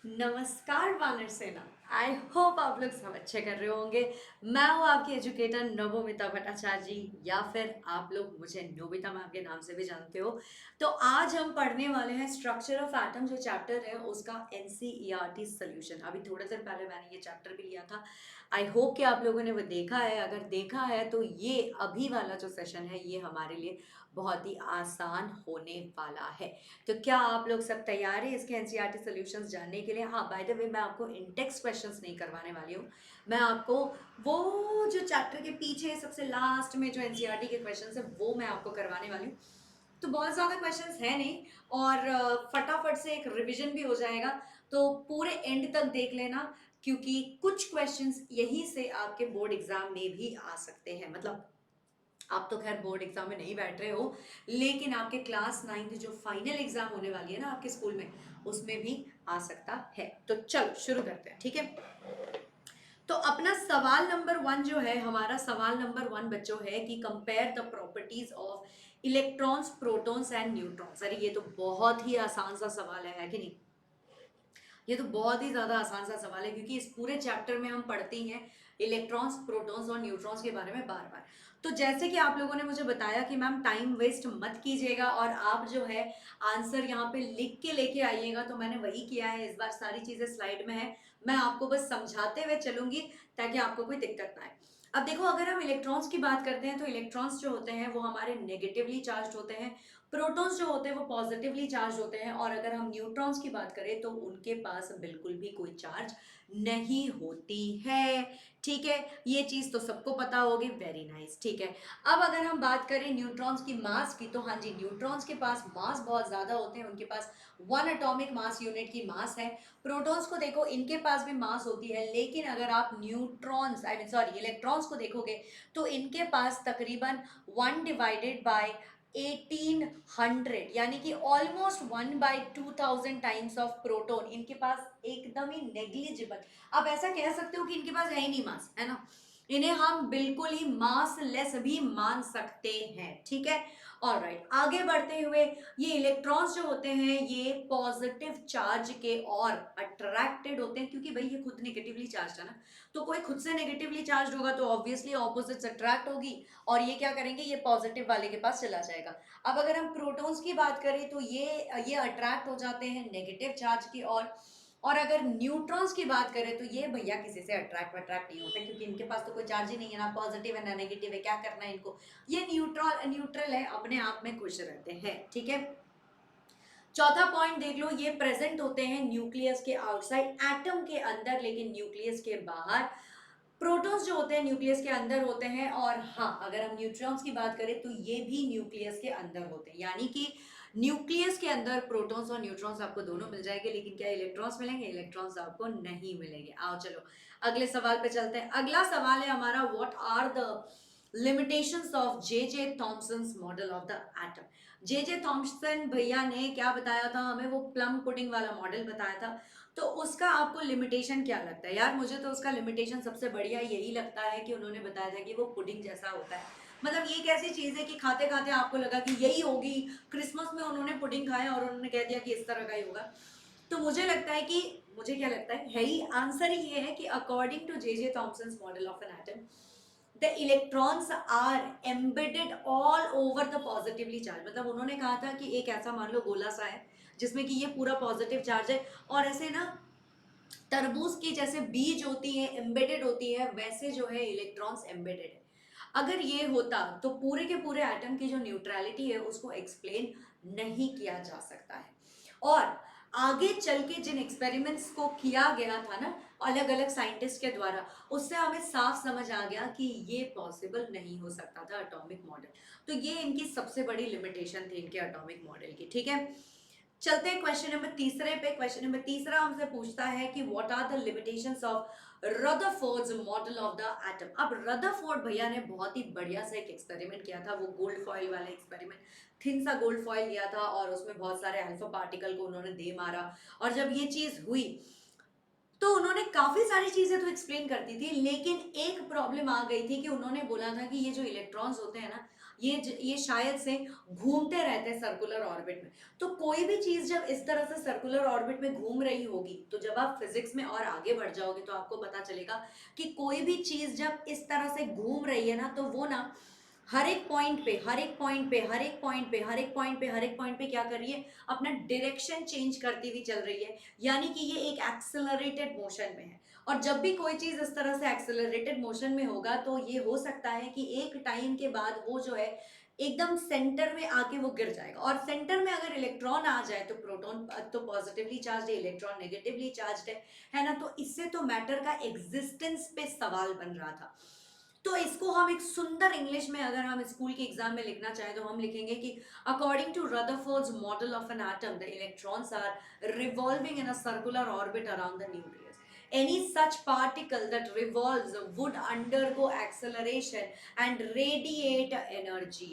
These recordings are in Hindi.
नमस्कार वानर सेना। आई होप आप लोग सब अच्छे कर रहे होंगे। मैं हूँ आपकी एजुकेटर नवोमिता भट्टाचार्य जी, या फिर आप लोग मुझे नोबिता मैम के नाम से भी जानते हो। तो आज हम पढ़ने वाले हैं स्ट्रक्चर ऑफ एटम, जो चैप्टर है उसका एनसीईआरटी सोल्यूशन। अभी थोड़े देर पहले मैंने ये चैप्टर भी लिया था। आई होप कि आप लोगों ने वो देखा है। अगर देखा है तो ये अभी वाला जो सेशन है ये हमारे लिए बहुत ही आसान होने वाला है। तो क्या आप लोग सब तैयार हैं इसके एनसीईआरटी सॉल्यूशंस जानने के लिए? हाँ, बाय द वे, मैं आपको इंटेक्स क्वेश्चंस नहीं करवाने वाली हूँ। मैं आपको वो जो चैप्टर के पीछे सबसे लास्ट में जो एनसीईआरटी के क्वेश्चंस है वो मैं आपको करवाने वाली हूँ। तो बहुत ज़्यादा क्वेश्चंस है नहीं, और फटाफट से एक रिवीजन भी हो जाएगा। तो पूरे एंड तक देख लेना, क्योंकि कुछ क्वेश्चंस यहीं से आपके बोर्ड एग्जाम में भी आ सकते हैं। मतलब आप तो खैर बोर्ड एग्जाम में नहीं बैठ रहे हो, लेकिन आपके क्लास 9th जो फाइनल एग्जाम होने वाली है ना आपके स्कूल में, उसमें भी आ सकता है। तो चलो शुरू करते हैं, ठीक है। तो अपना सवाल नंबर 1 जो है, हमारा सवाल नंबर 1 बच्चों है कि compare the properties of electrons, protons and neutrons. अरे ये तो बहुत ही आसान सा सवाल है कि नहीं? ये तो बहुत ही ज्यादा आसान सा सवाल है, क्योंकि इस पूरे चैप्टर में हम पढ़ते ही हैं इलेक्ट्रॉन्स, प्रोटॉन्स और न्यूट्रॉन्स के बारे में बार बार। तो जैसे कि आप लोगों ने मुझे बताया कि मैम टाइम वेस्ट मत कीजिएगा और आप जो है आंसर यहाँ पे लिख के लेके आइएगा, तो मैंने वही किया है। इस बार सारी चीजें स्लाइड में है, मैं आपको बस समझाते हुए चलूंगी ताकि आपको कोई दिक्कत ना आए। अब देखो, अगर हम इलेक्ट्रॉन्स की बात करते हैं तो इलेक्ट्रॉन्स जो होते हैं वो हमारे नेगेटिवली चार्ज होते हैं, प्रोटॉन्स जो होते हैं वो पॉजिटिवली चार्ज होते हैं, और अगर हम न्यूट्रॉन्स की बात करें तो उनके पास बिल्कुल भी कोई चार्ज नहीं होती है। ठीक है, ये चीज तो सबको पता होगी। वेरी नाइस, ठीक है। अब अगर हम बात करें न्यूट्रॉन्स की मास की, तो हाँ जी, न्यूट्रॉन्स के पास मास बहुत ज्यादा होते हैं, उनके पास 1 एटॉमिक मास यूनिट की मास है। प्रोटॉन्स को देखो, इनके पास भी मास होती है, लेकिन अगर आप neutrons I mean sorry electrons को देखोगे तो इनके पास तकरीबन 1/1800, यानी कि ऑलमोस्ट 1/2000 टाइम्स ऑफ प्रोटॉन। इनके पास एकदम ही नेग्लिजिबल, आप ऐसा कह सकते हो कि इनके पास है ही नहीं मास, है ना। इन्हें हम बिल्कुल ही मास लेस भी मान सकते हैं, ठीक है। ऑलराइट, आगे बढ़ते हुए, ये इलेक्ट्रॉन्स जो होते हैं ये पॉजिटिव चार्ज के और अट्रैक्टेड होते हैं, क्योंकि भाई ये खुद नेगेटिवली चार्ज है ना। तो कोई खुद से नेगेटिवली चार्ज होगा तो ऑब्वियसली ऑपोजिट्स अट्रैक्ट होगी, और ये क्या करेंगे, ये पॉजिटिव वाले के पास चला जाएगा। अब अगर हम प्रोटॉन्स की बात करें तो ये अट्रैक्ट हो जाते हैं नेगेटिव चार्ज की ओर। और अगर न्यूट्रॉन्स की बात करें तो ये भैया किसी से अट्रैक्ट नहीं होते, क्योंकि इनके पास तो कोई चार्ज ही नहीं है, ना पॉजिटिव है ना नेगेटिव है, क्या करना है इनको। ये न्यूट्रल है, अपने आप में खुश रहते हैं, ठीक है। चौथा पॉइंट देख लो, ये प्रेजेंट होते हैं न्यूक्लियस के आउटसाइड, एटम के अंदर लेकिन न्यूक्लियस के बाहर। प्रोटॉन्स जो होते हैं न्यूक्लियस के अंदर होते हैं, और हाँ, अगर हम न्यूट्रॉन्स की बात करें तो ये भी न्यूक्लियस के अंदर होते हैं, यानी कि न्यूक्लियस के अंदर प्रोटॉन्स और न्यूट्रॉन्स आपको दोनों मिल जाएंगे, लेकिन क्या इलेक्ट्रॉन्स मिलेंगे? इलेक्ट्रॉन्स आपको नहीं मिलेंगे। आओ चलो अगले सवाल पे चलते हैं। अगला सवाल है हमारा, what are the limitations of J J Thomson's model of the atom. J J Thomson भैया ने क्या बताया था हमें? वो प्लम पुडिंग वाला मॉडल बताया था। तो उसका आपको लिमिटेशन क्या लगता है? यार मुझे तो उसका लिमिटेशन सबसे बढ़िया यही लगता है कि उन्होंने बताया था कि वो पुडिंग जैसा होता है। मतलब ये एक ऐसी चीज है कि खाते खाते आपको लगा कि यही होगी। क्रिसमस में उन्होंने पुडिंग खाया और उन्होंने कह दिया कि इस तरह का ही होगा। तो मुझे लगता है कि, मुझे क्या लगता है ही आंसर ही ये है कि according to J J Thomson's model of an atom, the electrons are embedded all over the positively charge. मतलब उन्होंने कहा था कि एक ऐसा मान लो गोला सा है जिसमें कि ये पूरा पॉजिटिव चार्ज है, और ऐसे ना तरबूज की जैसे बीज होती है एम्बेडेड होती है, वैसे जो है इलेक्ट्रॉन्स एम्बेडेड है। अगर ये होता तो पूरे के पूरे एटम की जो न्यूट्रलिटी है उसको एक्सप्लेन नहीं किया जा सकता है। और आगे चल के जिन एक्सपेरिमेंट्स को किया गया था ना अलग अलग साइंटिस्ट के द्वारा, उससे हमें साफ समझ आ गया कि ये पॉसिबल नहीं हो सकता था एटॉमिक मॉडल। तो ये इनकी सबसे बड़ी लिमिटेशन थी इनके एटॉमिक मॉडल की, ठीक है। चलते हैं क्वेश्चन नंबर तीसरे पे। क्वेश्चन नंबर तीसरा हमसे पूछता है कि what are the limitations of Rutherford's model of the atom. अब रदरफोर्ड भैया ने बहुत ही बढ़िया सा एक एक्सपेरिमेंट किया था, वो गोल्ड फॉइल वाला एक्सपेरिमेंट। थिन सा गोल्ड फॉइल लिया था और उसमें बहुत सारे अल्फा पार्टिकल को उन्होंने दे मारा, और जब ये चीज हुई तो उन्होंने काफी सारी चीजें तो एक्सप्लेन करती थी, लेकिन एक प्रॉब्लम आ गई थी कि उन्होंने बोला था कि ये जो इलेक्ट्रॉन्स होते हैं ना, ये शायद से घूमते रहते हैं सर्कुलर ऑर्बिट में। तो कोई भी चीज जब इस तरह से सर्कुलर ऑर्बिट में घूम रही होगी, तो जब आप फिजिक्स में और आगे बढ़ जाओगे तो आपको पता चलेगा कि कोई भी चीज जब इस तरह से घूम रही है ना, तो वो ना हर एक पॉइंट पे हर एक पॉइंट पे हर एक पॉइंट पे हर एक पॉइंट पे हर एक पॉइंट पे क्या कर रही है, अपना डायरेक्शन चेंज करती हुई चल रही है, यानी कि ये एक एक्सेलरेटेड मोशन में है। और जब भी कोई चीज इस तरह से एक्सेलरेटेड मोशन में होगा तो ये हो सकता है कि एक टाइम के बाद वो जो है एकदम सेंटर में आके वो गिर जाएगा। और सेंटर में अगर इलेक्ट्रॉन आ जाए तो प्रोटॉन तो पॉजिटिवली चार्ज है, इलेक्ट्रॉन नेगेटिवली चार्ज है ना। तो इससे तो मैटर का एग्जिस्टेंस पे सवाल बन रहा था। तो इसको हम एक सुंदर इंग्लिश में अगर हम स्कूल के एग्जाम में लिखना चाहें तो हम लिखेंगे कि according to Rutherford's model of an atom the electrons are revolving in a circular orbit around the nucleus. Any such particle that revolves would undergo acceleration and radiate energy.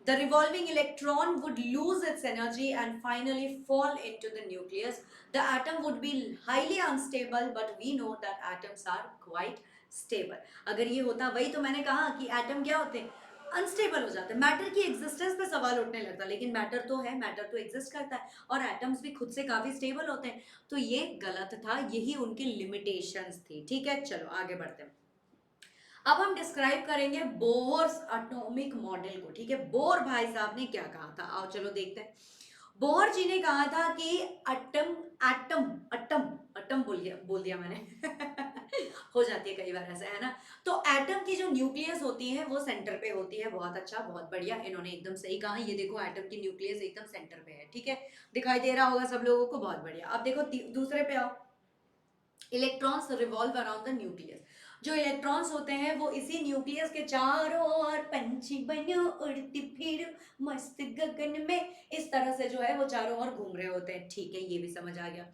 The revolving electron would lose its energy and finally fall into the nucleus. The atom would be highly unstable, but we know that atoms are quite stable. अगर ये होता, वही तो मैंने कहा कि एटम क्या होते हैं, अनस्टेबल हो जाते हैं। मैटर की एग्जिस्टेंस पे सवाल उठने लगता है, लेकिन मैटर तो है, मैटर तो एग्जिस्ट करता है और एटम्स भी खुद से काफी स्टेबल होते हैं। तो ये गलत था, यही उनकी लिमिटेशंस थी। ठीक है, चलो आगे बढ़ते हैं। अब हम डिस्क्राइब करेंगे बोर्स एटॉमिक मॉडल को। ठीक है, बोर भाई साहब ने क्या कहा था, आओ चलो देखते हैं। बोर जी ने कहा था कि अटम एटम अटम अटम बोल दिया मैंने हो जाती है कई बार ऐसा, है ना। तो एटम की जो न्यूक्लियस होती है वो सेंटर पे होती है। बहुत अच्छा, बहुत बढ़िया, इन्होंने एकदम सही कहा। ये देखो एटम की न्यूक्लियस एकदम सेंटर पे है। ठीक है, दिखाई दे रहा होगा सब लोगों को, बहुत बढ़िया। अब देखो दूसरे पे आओ। Electrons revolve around the nucleus. जो इलेक्ट्रॉन्स होते हैं वो इसी न्यूक्लियस के चारों ओर पंछी बनो उड़ती फिर मस्त गगन में, इस तरह से जो है वो चारों ओर घूम रहे होते हैं। ठीक है, ये भी समझ आ गया।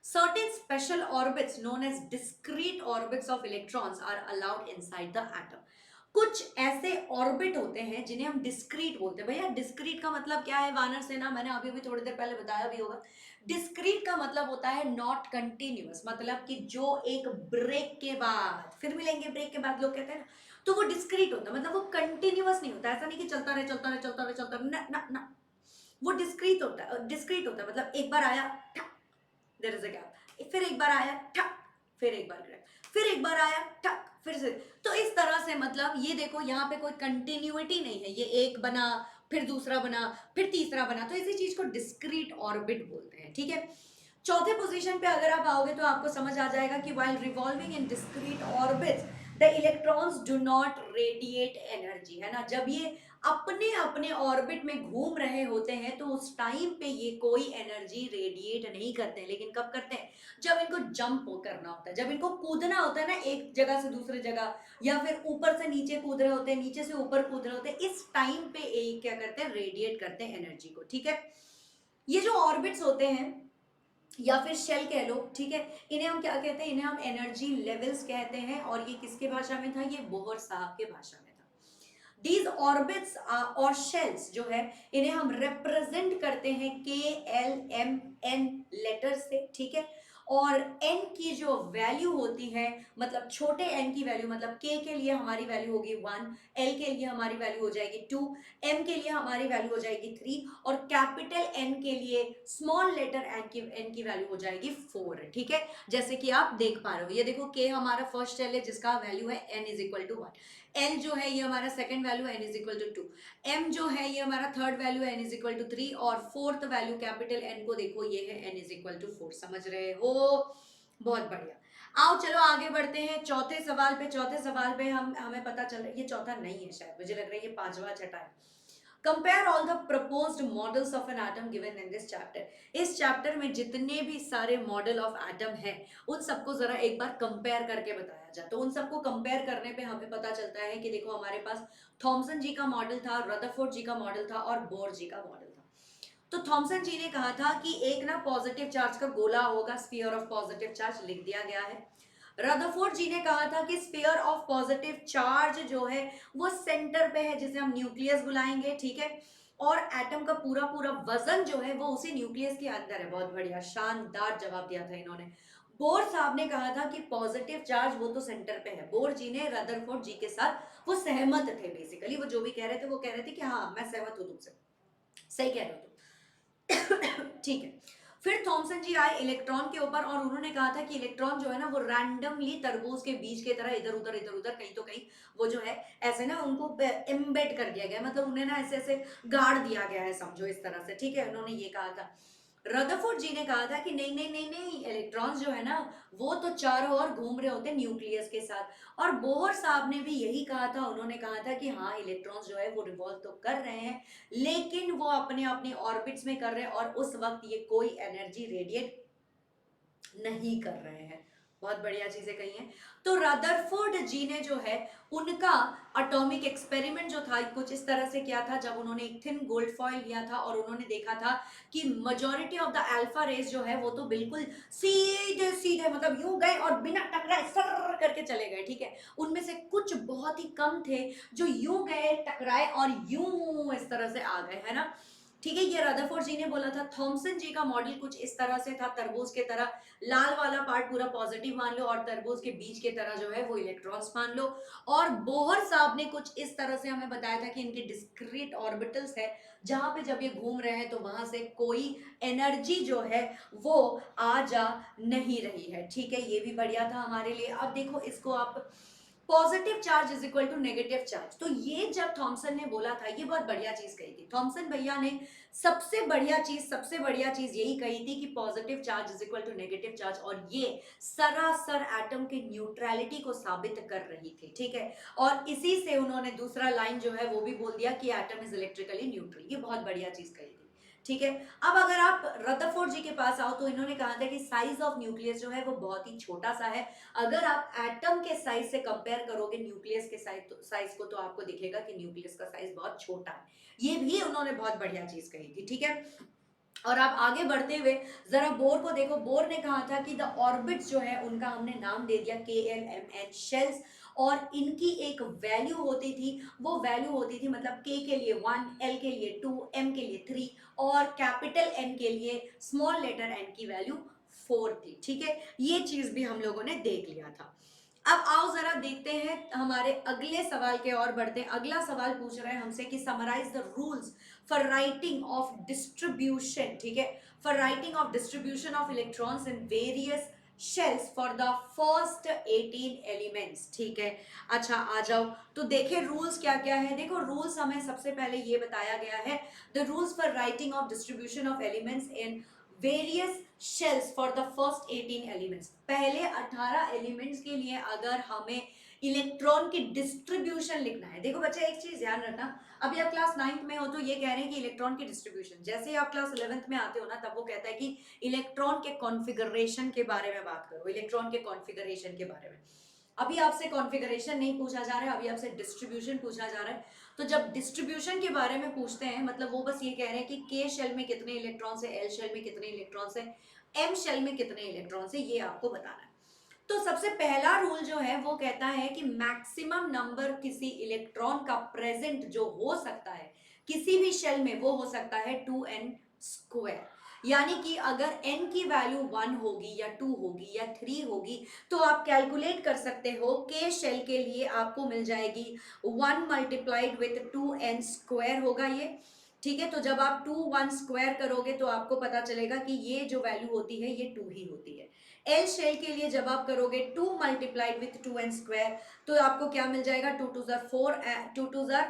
Certain special orbits known as discrete orbits of electrons are allowed inside the atom. कुछ ऐसे ऑर्बिट होते हैं जिन्हें हम डिस्क्रीट बोलते हैं। भैया डिस्क्रीट का मतलब क्या है वानर सेना, मैंने अभी भी थोड़ी देर पहले बताया भी होगा। डिस्क्रीट का मतलब होता है नॉट कंटिन्यूअस, मतलब कि जो एक ब्रेक के बाद फिर मिलेंगे, ब्रेक के बाद लोग कहते हैं ना, तो वो डिस्क्रीट होता है। मतलब वो कंटिन्यूअस नहीं होता, ऐसा नहीं कि चलता रहे चलता रहे चलता रहे चलता रहे, ना ना ना, वो डिस्क्रीट होता है। डिस्क्रीट होता है मतलब एक बार आया, देयर इज अ गैप, फिर एक बार आया ठक, फिर एक बार गया, फिर एक बार आया ठक, फिर से। तो इस तरह से मतलब ये देखो यहाँ पे कोई कंटिन्यूटी नहीं है, ये एक बना फिर दूसरा बना फिर तीसरा बना, तो इसी चीज को डिस्क्रीट ऑर्बिट बोलते हैं। ठीक है, चौथे पोजीशन पे अगर आप आओगे तो आपको समझ आ जाएगा कि while revolving in discrete orbits the electrons do not radiate energy, है ना। जब ये अपने अपने ऑर्बिट में घूम रहे होते हैं तो उस टाइम पे ये कोई एनर्जी रेडिएट नहीं करते हैं। लेकिन कब करते हैं, जब इनको जंप करना होता है, जब इनको कूदना होता है ना एक जगह से दूसरी जगह, या फिर ऊपर से नीचे कूद रहे होते हैं, नीचे से ऊपर कूद रहे होते हैं, इस टाइम पे ये क्या करते हैं, रेडिएट करते हैं एनर्जी को। ठीक है, ये जो ऑर्बिट्स होते हैं या फिर शेल कह लो, ठीक है, इन्हें हम क्या कहते हैं, इन्हें हम एनर्जी लेवल्स कहते हैं। और ये किसके भाषा में था, ये बोहर साहब के भाषा में था। These orbits और shells जो है इन्हें हम रिप्रेजेंट करते हैं KLMN लेटर से। ठीक है, और n की जो वैल्यू होती है, मतलब छोटे n की वैल्यू, मतलब k के लिए हमारी वैल्यू होगी 1, l के लिए हमारी वैल्यू हो जाएगी 2, m के लिए हमारी वैल्यू हो जाएगी 3, और कैपिटल n के लिए स्मॉल लेटर n की वैल्यू हो जाएगी 4। ठीक है, जैसे कि आप देख पा रहे हो, ये देखो k हमारा फर्स्ट शेल है जिसका वैल्यू है n is equal to 1, L जो है ये हमारा second value n is equal to 2, m जो है ये हमारा third value n is equal to 3, और फोर्थ वैल्यू कैपिटल एन को देखो ये है एन इज इक्वल टू 4। समझ रहे हो, बहुत बढ़िया। आओ चलो आगे बढ़ते हैं चौथे सवाल पे। चौथे सवाल पे हमें पता चल रहा है, ये चौथा नहीं है शायद, मुझे लग रहा है ये पांचवा छठा है। Compare all the proposed models of an atom given in this chapter. इस चैप्टर में जितने भी सारे मॉडल ऑफ एटम हैं उन सबको जरा एक बार कंपेयर करके बताया जाए। तो उन सबको कंपेयर करने पे हमें पता चलता है कि देखो हमारे पास थॉमसन जी का मॉडल था, रदरफोर्ड जी का मॉडल था और बोर जी का मॉडल था। तो थॉमसन जी ने कहा था कि एक ना पॉजिटिव चार्ज का गोला होगा, स्फीयर ऑफ पॉजिटिव चार्ज लिख दिया गया है। रदरफोर्ड जी ने कहा था कि स्फीयर ऑफ पॉजिटिव चार्ज जो है वो सेंटर पे है, जिसे हम न्यूक्लियस बुलाएंगे। ठीक है, और एटम का पूरा पूरा वजन जो है वो उसी न्यूक्लियस के अंदर है। बहुत बढ़िया, शानदार जवाब दिया था इन्होंने। बोर साहब ने कहा था कि पॉजिटिव चार्ज वो तो सेंटर पे है। बोर जी ने रदरफोर्ड जी के साथ वो सहमत थे, बेसिकली वो जो भी कह रहे थे वो कह रहे थे कि हाँ मैं सहमत हूँ तुमसे, सही कह रहे हो तुम। ठीक है। फिर थॉमसन जी आए इलेक्ट्रॉन के ऊपर और उन्होंने कहा था कि इलेक्ट्रॉन जो है ना वो रैंडमली तरबूज के बीज की तरह इधर उधर कहीं तो कहीं वो जो है ऐसे ना उनको एम्बेड कर दिया गया, मतलब उन्हें ना ऐसे ऐसे गाड़ दिया गया है, समझो इस तरह से, ठीक है, उन्होंने ये कहा था। रदरफोर्ड जी ने कहा था कि नहीं नहीं नहीं नहीं, इलेक्ट्रॉन्स जो है ना वो तो चारों ओर घूम रहे होते हैं न्यूक्लियस के साथ। और बोहर साहब ने भी यही कहा था, उन्होंने कहा था कि हाँ इलेक्ट्रॉन्स जो है वो रिवॉल्व तो कर रहे हैं लेकिन वो अपने अपने ऑर्बिट्स में कर रहे हैं और उस वक्त ये कोई एनर्जी रेडिएट नहीं कर रहे हैं। बहुत बढ़िया चीजें कही हैं। तो रदरफोर्ड जी ने जो है उनका एटॉमिक एक्सपेरिमेंट जो था कुछ इस तरह से किया था, जब उन्होंने एक थिन गोल्ड फॉइल लिया था और उन्होंने देखा था कि majority of the alpha rays जो है वो तो बिल्कुल सीधे सीधे मतलब यूं गए और बिना टकराए सर करके चले गए, ठीक है। उनमें से कुछ बहुत ही कम थे जो यूं गए टकराए और यूं इस तरह से आ गए, है ना। ठीक है, ये रदरफोर्ड जी ने बोला था। थॉमसन जी का मॉडल कुछ इस तरह से था, तरबूज के तरह लाल वाला पार्ट पूरा पॉजिटिव मान लो और तरबूज के बीच के तरह जो है वो इलेक्ट्रॉन्स मान लो। और बोहर साहब ने कुछ इस तरह से हमें बताया था कि इनके डिस्क्रीट ऑर्बिटल्स है जहां पे जब ये घूम रहे हैं तो वहां से कोई एनर्जी जो है वो आ जा नहीं रही है, ठीक है। ये भी बढ़िया था हमारे लिए। अब देखो इसको आप, positive charge is equal to negative charge, तो ये जब थॉमसन ने बोला था ये बहुत बढ़िया चीज कही थी थॉमसन भैया ने। सबसे बढ़िया चीज यही कही थी कि positive charge is equal to negative charge, और ये सरासर एटम की न्यूट्रलिटी को साबित कर रही थी, ठीक है। और इसी से उन्होंने दूसरा लाइन जो है वो भी बोल दिया कि एटम इज इलेक्ट्रिकली न्यूट्रल, ये बहुत बढ़िया चीज कही थी, ठीक है। अब अगर आप रदरफोर्ड जी के पास आओ तो इन्होंने कहा था कि साइज ऑफ न्यूक्लियस जो है वो बहुत ही छोटा सा है। अगर आप एटम के साइज से कंपेयर करोगे न्यूक्लियस के साइज को तो आपको दिखेगा कि न्यूक्लियस का साइज बहुत छोटा है। ये भी उन्होंने बहुत बढ़िया चीज कही थी, ठीक है। और आप आगे बढ़ते हुए जरा बोर को देखो। बोर ने कहा था कि द ऑर्बिट्स जो है उनका हमने नाम दे दिया KLMN शेल्स, और इनकी एक वैल्यू होती थी, वो वैल्यू होती थी मतलब K के लिए 1, L के लिए 2, M के लिए 3 और कैपिटल N के लिए स्मॉल लेटर n की वैल्यू 4 थी, ठीक है। ये चीज भी हम लोगों ने देख लिया था। अब आओ जरा देखते हैं हमारे अगले सवाल के और बढ़ते हैं। अगला सवाल पूछ रहे हैं हमसे कि summarize the rules for writing of distribution, ठीक है, for writing of distribution of electrons in various shells for the first 18 elements, ठीक है। अच्छा आ जाओ, तो देखें रूल्स क्या क्या है। देखो रूल्स हमें सबसे पहले ये बताया गया है, the rules for writing of distribution of elements in various shells for the first 18 elements. पहले 18 एलिमेंट्स के लिए अगर हमें इलेक्ट्रॉन की डिस्ट्रीब्यूशन लिखना है, देखो बच्चे एक चीज ध्यान रखना, अभी आप क्लास 9th में हो तो ये कह रहे हैं कि इलेक्ट्रॉन की डिस्ट्रीब्यूशन, जैसे ही आप क्लास 11th में आते हो ना तब वो कहता है कि इलेक्ट्रॉन के कॉन्फ़िगरेशन के बारे में बात करो, इलेक्ट्रॉन के कॉन्फ़िगरेशन के बारे में। अभी आपसे कॉन्फ़िगरेशन नहीं पूछा जा रहा है, अभी आपसे डिस्ट्रीब्यूशन पूछा जा रहा है। तो जब डिस्ट्रीब्यूशन के बारे में पूछते हैं मतलब वो बस ये कह रहे हैं कि K शेल में कितने इलेक्ट्रॉन्स है, L शेल में कितने इलेक्ट्रॉन्स है, M शेल में कितने इलेक्ट्रॉन्स है, ये आपको बताना है। तो सबसे पहला रूल जो है वो कहता है कि मैक्सिमम नंबर किसी इलेक्ट्रॉन का प्रेजेंट जो हो सकता है किसी भी शेल में वो हो सकता है 2n²। यानी कि अगर n की वैल्यू 1 होगी या 2 होगी या 3 होगी तो आप कैलकुलेट कर सकते हो K शेल के लिए आपको मिल जाएगी 1 मल्टीप्लाइड विथ 2n² होगा ये, ठीक है। तो जब आप 2 1² करोगे तो आपको पता चलेगा कि ये जो वैल्यू होती है ये 2 ही होती है। एल शेल के लिए जब आप करोगे 2 मल्टीप्लाइड विथ 2n² तो आपको क्या मिल जाएगा, 2 2 4, 2 2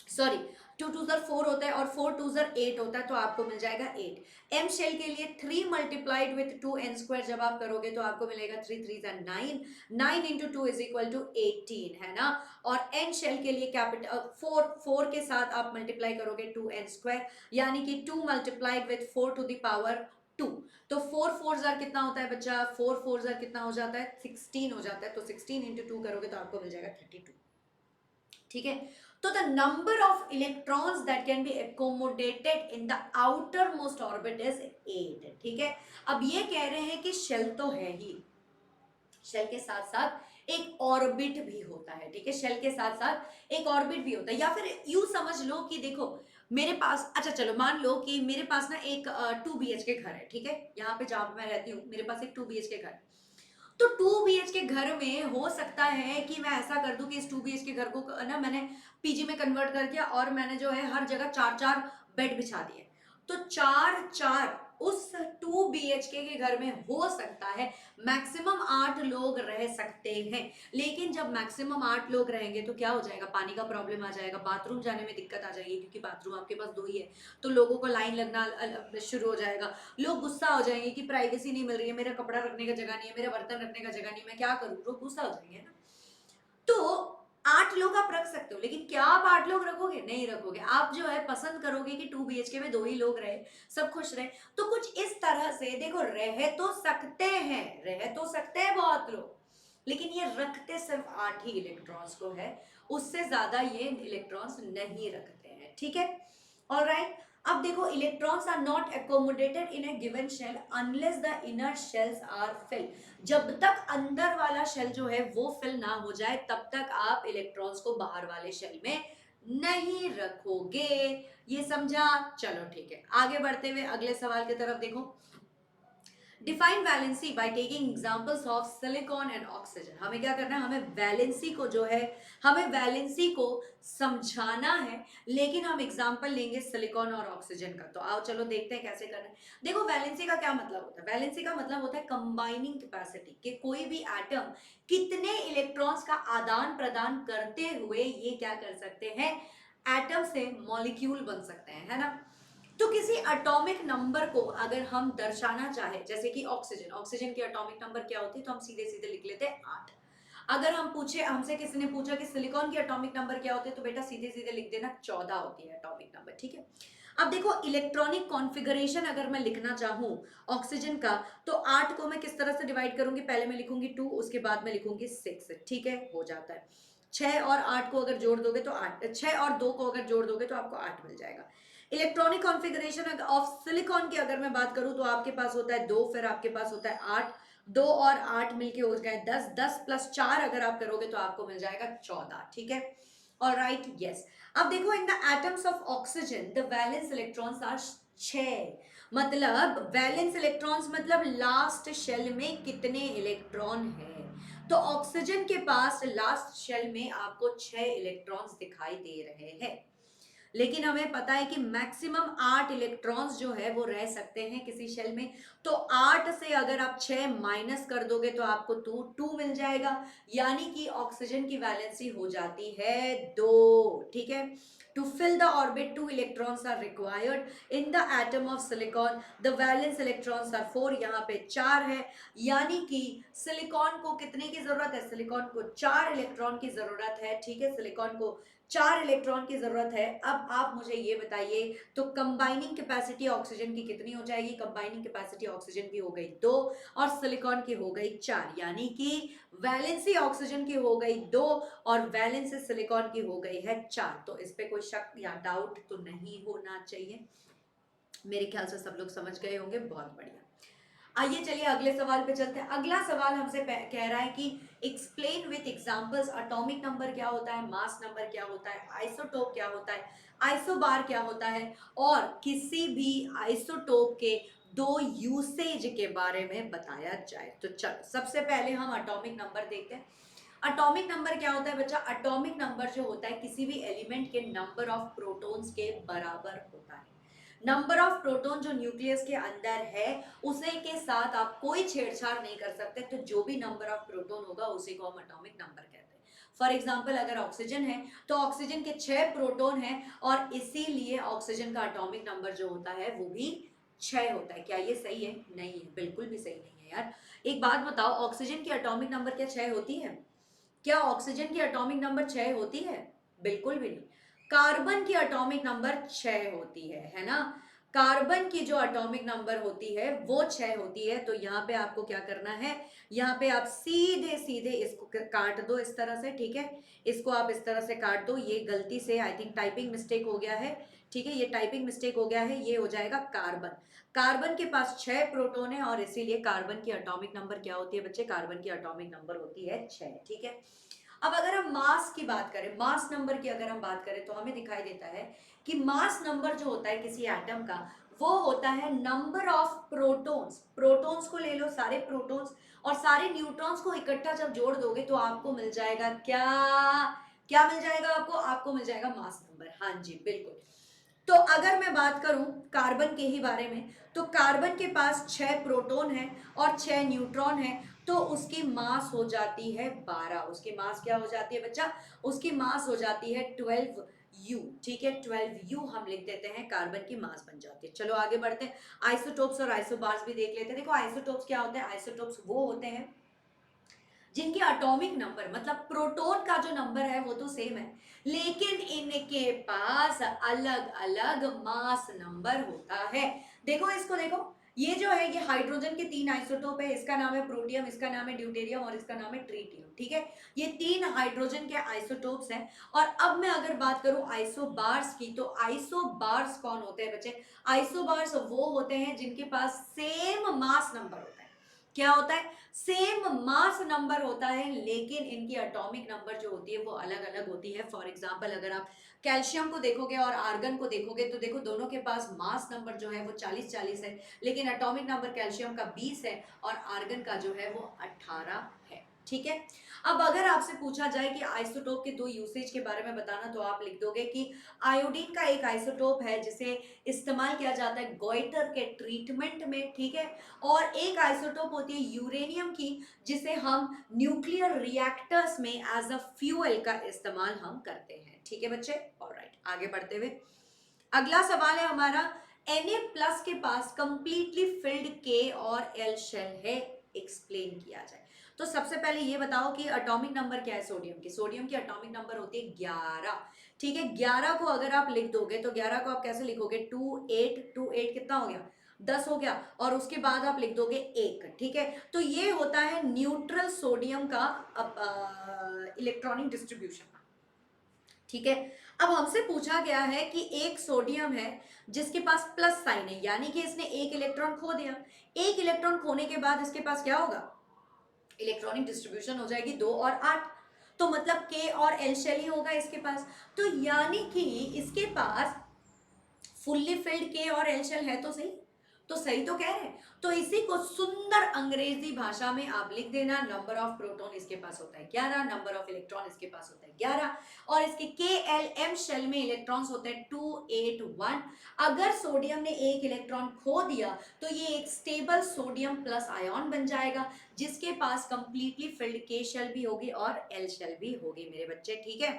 सॉरी 2 2 4 होता है और 4 2 8 होता है तो आपको मिल जाएगा 8। एम शेल के लिए 3 मल्टीप्लाइड विथ 2n² जब आप करोगे तो आपको मिलेगा 3 3 9, 9 इंटू 2 इज इक्वल टू 18, है ना। और एन शेल के लिए कैपिटल 4 के साथ आप मल्टीप्लाई करोगे 2n² यानी कि 2 multiplied with 4 to the power 2। तो 4 4 जार कितना होता है बच्चा, 4 4 जार कितना हो जाता है, 16 हो जाता है। तो 16 इंटू 2 करोगे तो आपको मिल जाएगा 32, ठीक है। तो the number of electrons that can be accommodated in the outer most orbit is 8, ठीक है। अब ये कह रहे हैं कि शेल तो है ही, शेल के साथ साथ एक ऑर्बिट भी होता है, ठीक है। शेल के साथ साथ एक ऑर्बिट भी होता है, या फिर यू समझ लो कि देखो मेरे पास, अच्छा चलो मान लो कि मेरे पास ना एक 2 BHK घर है, ठीक है, यहाँ पे जहाँ पे मैं रहती हूँ मेरे पास एक 2 BHK घर है। तो 2 BHK घर में हो सकता है कि मैं ऐसा कर दूं कि इस 2 BHK घर को ना मैंने पीजी में कन्वर्ट कर दिया और मैंने जो है हर जगह 4-4 बेड बिछा दिए। तो 4-4 उस 2 BHK के घर में हो सकता है मैक्सिमम 8 लोग रह सकते हैं। लेकिन जब मैक्सिमम 8 लोग रहेंगे तो क्या हो जाएगा, पानी का प्रॉब्लम आ जाएगा, बाथरूम जाने में दिक्कत आ जाएगी, क्योंकि बाथरूम आपके पास 2 ही है। तो लोगों को लाइन लगना शुरू हो जाएगा, लोग गुस्सा हो जाएंगे कि प्राइवेसी नहीं मिल रही है, मेरा कपड़ा रखने का जगह नहीं है, मेरा बर्तन रखने का जगह नहीं है, मैं क्या करूं, लोग गुस्सा हो जाएंगे ना। तो 8 लोग आप रख सकते हो, लेकिन क्या आप 8 लोग रखोगे, नहीं रखोगे। आप जो है पसंद करोगे कि 2 BHK में 2 ही लोग रहे, सब खुश रहे। तो कुछ इस तरह से देखो, रह तो सकते हैं, रह तो सकते हैं बहुत लोग, लेकिन ये रखते सिर्फ 8 ही इलेक्ट्रॉन्स को है, उससे ज्यादा ये इलेक्ट्रॉन्स नहीं रखते हैं, ठीक है। ऑलराइट, अब देखो, electrons are not accommodated in a given shell unless the inner shells are fill. जब तक अंदर वाला शेल जो है वो फिल ना हो जाए तब तक आप इलेक्ट्रॉन्स को बाहर वाले शेल में नहीं रखोगे। ये समझा? चलो ठीक है, आगे बढ़ते हुए अगले सवाल की तरफ देखो। Define valency by taking examples of silicon and oxygen. हमें क्या करना है, हमें वैलेंसी को जो है, हमें वैलेंसी को समझाना है, लेकिन हम एग्जांपल लेंगे सिलिकॉन और ऑक्सीजन का। तो आओ चलो देखते हैं कैसे करना है। देखो, वैलेंसी का क्या मतलब होता है, वैलेंसी का मतलब होता है कंबाइनिंग कैपेसिटी, कि कोई भी एटम कितने इलेक्ट्रॉन्स का आदान प्रदान करते हुए ये क्या कर सकते हैं, एटम से मॉलिक्यूल बन सकते हैं, है ना। तो किसी एटॉमिक नंबर को अगर हम दर्शाना चाहे, जैसे कि ऑक्सीजन, ऑक्सीजन की एटॉमिक नंबर क्या होती है, तो हम सीधे सीधे लिख लेते हैं 8। अगर हम पूछे, हमसे किसी ने पूछा कि सिलिकॉन की एटॉमिक नंबर क्या होती है, तो बेटा सीधे सीधे लिख देना 14 होती है एटॉमिक नंबर, ठीक है। अब देखो, इलेक्ट्रॉनिक कॉन्फ़िगरेशन अगर मैं लिखना चाहूं ऑक्सीजन का, तो 8 को मैं किस तरह से डिवाइड करूंगी, पहले मैं लिखूंगी 2, उसके बाद मैं लिखूंगी 6, ठीक है, हो जाता है। 6 और 8 को अगर जोड़ दोगे तो 8, 6 और 2 को अगर जोड़ दोगे तो आपको 8 मिल जाएगा। इलेक्ट्रॉनिक कॉन्फ़िगरेशन ऑफ सिलिकॉन की अगर मैं बात करूं तो आपके पास होता है 2, फिर आपके पास होता है 8, 2 और 8 मिलके हो गए 10, 10 प्लस 4 अगर आप करोगे तो आपको मिल जाएगा 14, ठीक है। Alright, yes. अब देखो, in the atoms of oxygen the valence electrons are 6। मतलब वैलेंस इलेक्ट्रॉन्स मतलब लास्ट शेल में कितने इलेक्ट्रॉन है। तो ऑक्सीजन के पास लास्ट शेल में आपको 6 इलेक्ट्रॉन्स दिखाई दे रहे हैं, लेकिन हमें पता है कि मैक्सिमम 8 इलेक्ट्रॉन्स जो है वो रह सकते हैं किसी शेल में। तो 8 से अगर आप 6 माइनस कर दोगे तो आपको 2 मिल जाएगा, यानी कि ऑक्सीजन की वैलेंसी हो जाती है 2, ठीक है। To fill the orbit 2 electrons are required in the atom of silicon, the valence electrons are 4, यहाँ पे 4 है, यानी कि सिलिकॉन को कितने की जरूरत है, सिलिकॉन को 4 इलेक्ट्रॉन की जरूरत है, ठीक है, सिलिकॉन को 4 इलेक्ट्रॉन की जरूरत है। अब आप मुझे ये बताइए, तो कंबाइनिंग कैपेसिटी ऑक्सीजन की कितनी हो जाएगी, कंबाइनिंग कैपेसिटी ऑक्सीजन की हो गई 2 और सिलिकॉन की हो गई 4, यानी कि वैलेंसी ऑक्सीजन की हो गई 2 और वैलेंसी सिलिकॉन की हो गई है 4। तो इस पे कोई शक या डाउट तो नहीं होना चाहिए, मेरे ख्याल से सब लोग समझ गए होंगे, बहुत बढ़िया। आइए चलिए अगले सवाल पे चलते हैं। अगला सवाल हमसे कह रहा है कि explain with examples atomic number क्या होता है, मास नंबर क्या होता है, आइसोटोप क्या होता है, आइसोबार क्या होता है, और किसी भी आइसोटोप के 2 यूसेज के बारे में बताया जाए। तो चलो सबसे पहले हम एटॉमिक नंबर देखते हैं। एटॉमिक नंबर क्या होता है बच्चा, एटॉमिक नंबर जो होता है किसी भी एलिमेंट के नंबर ऑफ प्रोटॉन्स के बराबर होता है। नंबर ऑफ प्रोटॉन जो न्यूक्लियस के अंदर है उसे के साथ आप कोई छेड़छाड़ नहीं कर सकते, तो जो भी नंबर ऑफ प्रोटॉन होगा उसी को हम एटॉमिक नंबर कहते हैं। फॉर एग्जाम्पल, अगर ऑक्सीजन है तो ऑक्सीजन के 6 प्रोटॉन हैं और इसीलिए ऑक्सीजन का एटॉमिक नंबर जो होता है वो भी 6 होता है। क्या ये सही है? नहीं है, बिल्कुल भी सही नहीं है यार। एक बात बताओ, ऑक्सीजन की एटॉमिक नंबर क्या 6 होती है? क्या ऑक्सीजन की एटॉमिक नंबर 6 होती है? बिल्कुल भी नहीं। कार्बन की एटॉमिक नंबर 6 होती है ना। कार्बन की जो एटॉमिक नंबर होती है वो 6 होती है। तो यहाँ पे आपको क्या करना है, यहाँ पे आप सीधे सीधे इसको काट दो इस तरह से, ठीक है। इसको आप इस तरह से काट दो, ये गलती से आई थिंक टाइपिंग मिस्टेक हो गया है, ठीक है, ये टाइपिंग मिस्टेक हो गया है, ये हो जाएगा कार्बन। कार्बन के पास 6 प्रोटॉन है और इसीलिए कार्बन की एटॉमिक नंबर क्या होती है बच्चे, कार्बन की एटॉमिक नंबर होती है 6, ठीक है। अब अगर हम मास की बात करें, मास नंबर की अगर हम बात करें, तो हमें दिखाई देता है कि मास नंबर जो होता है किसी एटम का, वो होता है नंबर ऑफ प्रोटॉन्स। प्रोटॉन्स को ले लो, सारे प्रोटॉन्स और सारे न्यूट्रॉन्स को इकट्ठा जब जोड़ दोगे तो आपको मिल जाएगा क्या, क्या मिल जाएगा आपको? आपको मिल जाएगा मास नंबर। हाँ जी बिल्कुल। तो अगर मैं बात करूं कार्बन के ही बारे में, तो कार्बन के पास 6 प्रोटॉन है और 6 न्यूट्रॉन है, तो उसकी मास हो जाती है 12। उसकी मास क्या हो जाती है बच्चा? उसकी मास हो जाती है 12 यू। ठीक है, 12 यू हम लिख देते हैं, कार्बन की मास बन जाती है। चलो आगे बढ़ते हैं, आइसोटोप्स और आइसोबार्स भी देख लेते हैं। देखो आइसोटोप्स क्या होते हैं? आइसोटोप्स वो होते हैं जिनके एटॉमिक नंबर, मतलब प्रोटॉन का जो नंबर है वो तो सेम है, लेकिन इनके पास अलग अलग मास नंबर होता है। देखो इसको देखो, ये जो है ये हाइड्रोजन के 3 आइसोटोप है, इसका नाम है प्रोटियम, इसका नाम है ड्यूटेरियम और इसका नाम है ट्रीटियम। ठीक है, ये 3 हाइड्रोजन के आइसोटोप्स हैं। और अब मैं अगर बात करूं आइसोबार्स की, तो आइसोबार्स कौन होते हैं बच्चे? आइसोबार्स वो होते हैं जिनके पास सेम मास नंबर होता है। क्या होता है? सेम मास नंबर होता है, लेकिन इनकी एटॉमिक नंबर जो होती है वो अलग अलग होती है। फॉर एग्जांपल अगर आप कैल्शियम को देखोगे और आर्गन को देखोगे, तो देखो दोनों के पास मास नंबर जो है वो 40-40 है, लेकिन एटॉमिक नंबर कैल्शियम का 20 है और आर्गन का जो है वो 18 है। ठीक है, अब अगर आपसे पूछा जाए कि आइसोटोप के 2 यूसेज के बारे में बताना, तो आप लिख दोगे कि आयोडीन का एक आइसोटोप है जिसे इस्तेमाल किया जाता है गोइटर के ट्रीटमेंट में। ठीक है, और एक आइसोटोप होती है यूरेनियम की, जिसे हम न्यूक्लियर रिएक्टर्स में एज अ फ्यूल का इस्तेमाल हम करते हैं। ठीक है बच्चे, ऑलराइट, आगे बढ़ते हुए अगला सवाल है हमारा, Na+ के पास कंप्लीटली फिल्ड के और एल शेल है, एक्सप्लेन किया जाए। तो सबसे पहले ये बताओ कि एटॉमिक नंबर क्या है सोडियम की? सोडियम की एटॉमिक नंबर होती है 11। ठीक है, 11 को अगर आप लिख दोगे तो 11 को आप कैसे लिखोगे? 2 8 कितना हो गया? 10 हो गया, और उसके बाद आप लिख दोगे 1। ठीक है, तो ये होता है न्यूट्रल सोडियम का इलेक्ट्रॉनिक डिस्ट्रीब्यूशन। ठीक है, अब हमसे पूछा गया है कि एक सोडियम है जिसके पास प्लस साइन है, यानी कि इसने एक इलेक्ट्रॉन खो दिया। एक इलेक्ट्रॉन खोने के बाद इसके पास क्या होगा? इलेक्ट्रॉनिक डिस्ट्रीब्यूशन हो जाएगी 2 और 8, तो मतलब के और एल शेल ही होगा इसके पास। तो यानी कि इसके पास फुल्ली फिल्ड के और एल शेल है, तो सही, तो सही तो कह रहे हैं। तो इसी को सुंदर अंग्रेजी भाषा में आप लिख देना, नंबर ऑफ प्रोटॉन इसके पास होता है 11, नंबर ऑफ इलेक्ट्रॉन इसके पास होता है 11, और इसके के एल एम शेल में इलेक्ट्रॉन्स होते हैं 2 8 1। अगर सोडियम ने एक इलेक्ट्रॉन खो दिया तो ये एक स्टेबल सोडियम प्लस आयन बन जाएगा, जिसके पास कंप्लीटली फिल्ड के शेल भी होगी और एल शेल भी होगी मेरे बच्चे। ठीक है,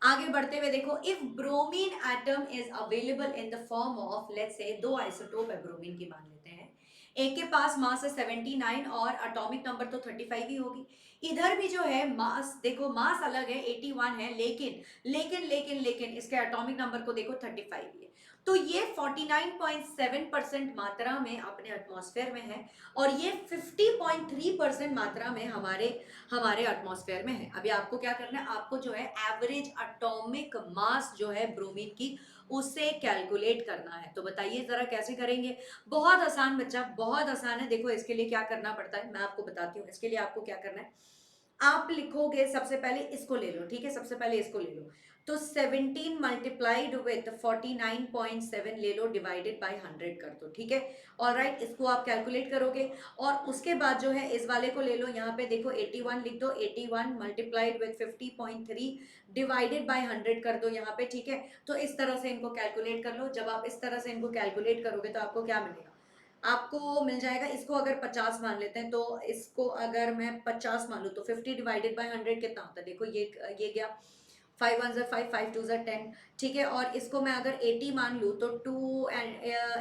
आगे बढ़ते हुए देखो, if bromine atom is available in the form of, let's say 2 isotope है ब्रोमीन की, मान लेते हैं, एक के पास मास है 79 और एटॉमिक नंबर तो 35 ही होगी। इधर भी जो है मास, देखो मास अलग है 81 है, लेकिन इसके एटॉमिक नंबर को देखो 35 ही है। तो ये 49.7% मात्रा में अपने एटमॉस्फेयर में है, और ये 50.3% मात्रा में हमारे हमारे एटमॉस्फेयर में है। अभी आपको क्या करना है? आपको जो है एवरेज एटॉमिक मास जो है ब्रोमीन की, उसे कैलकुलेट करना है। तो बताइए जरा कैसे करेंगे? बहुत आसान बच्चा, बहुत आसान है। देखो इसके लिए क्या करना पड़ता है मैं आपको बताती हूँ। इसके लिए आपको क्या करना है, आप लिखोगे सबसे पहले इसको ले लो। ठीक है, सबसे पहले इसको ले लो, तो 17 मल्टीप्लाइड विथ 49.7 ले लो, डिवाइडेड बाय 100 कर दो। ठीक है, और राइट, इसको आप कैलकुलेट करोगे, और उसके बाद जो है इस वाले को ले लो, यहाँ पे देखो 81 लिख दो, 81 मल्टीप्लाइड विथ 50.3 डिवाइडेड बाय 100 कर दो यहाँ पे। ठीक है, तो इस तरह से इनको कैलकुलेट कर लो। जब आप इस तरह से इनको कैलकुलेट करोगे तो आपको क्या मिलेगा? आपको मिल जाएगा, इसको अगर 50 मान लेते हैं, तो इसको अगर मैं 50 मान लूँ तो 50 डिवाइडेड बाय 100 कितना होता है? देखो ये गया 5 1 5 5 2 10। ठीक है, और इसको मैं अगर 80 मान लूँ तो 2 एंड